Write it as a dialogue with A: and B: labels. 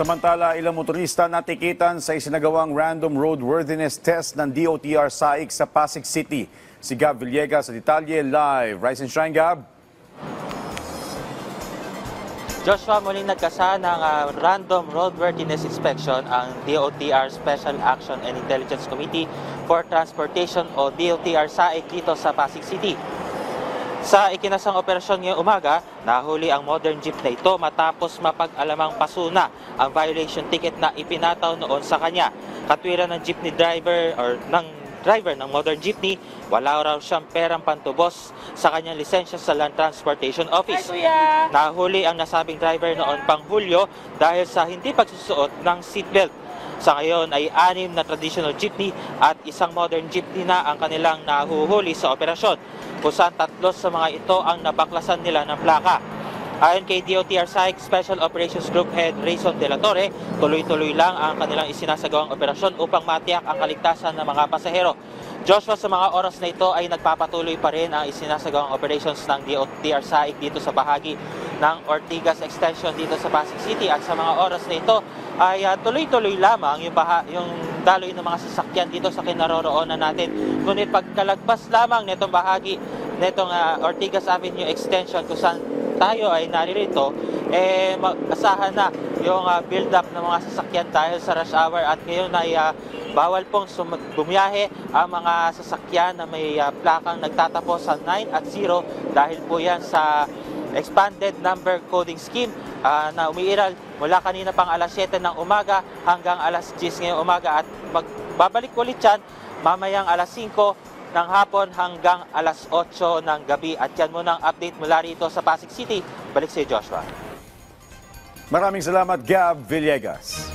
A: Samantala, ilang motorista natikitan sa isinagawang random roadworthiness test ng DOTR SAIC sa Pasig City. Si Gab Villegas sa detalye live. Rise and shine, Gab.
B: Joshua, muling nagkasa ng random roadworthiness inspection ang DOTR Special Action and Intelligence Committee for Transportation o DOTR SAIC dito sa Pasig City. Sa ikinasang operasyon ngayong umaga, nahuli ang modern jeep na ito matapos mapag-alamang pasuna ang violation ticket na ipinataw noon sa kanya. Katwiran ng jeepney driver ng modern jeepney, wala raw siyang perang pantubos sa kanyang lisensya sa Land Transportation Office. Nahuli ang nasabing driver noon pang Hulyo dahil sa hindi pagsusuot ng seatbelt. Sa ngayon ay 6 na traditional jeepney at isang modern jeepney na ang kanilang nahuhuli sa operasyon, kung saan 3 sa mga ito ang nabaklasan nila ng plaka. Ayon kay DOTR SAIC Special Operations Group Head Rayson De La Torre, tuloy-tuloy lang ang kanilang isinasagawang operasyon upang matiyak ang kaligtasan ng mga pasahero. Joshua, sa mga oras na ito ay nagpapatuloy pa rin ang isinasagawang operations ng DOTR SAIC dito sa bahagi ng Ortigas Extension dito sa Pasig City, at sa mga oras na ito ay tuloy-tuloy lamang yung daloy ng mga sasakyan dito sa kinaroroonan natin. Ngunit pagkalagpas lamang nitong bahagi nitong Ortigas Avenue Extension kung saan tayo ay naririto, asahan na yung build-up ng mga sasakyan dahil sa rush hour, at ngayon ay bawal pong bumiyahe ang mga sasakyan na may plakang nagtatapos sa 9 at 0 dahil po yan sa expanded number coding scheme na umiiral mula kanina pang alas 7 ng umaga hanggang alas 10 ngayong umaga, at babalik ulit yan mamayang alas 5 ng hapon hanggang alas 8 ng gabi. At yan muna ang update mula rito sa Pasig City. Balik si Joshua.
A: Maraming salamat, Gab Villegas.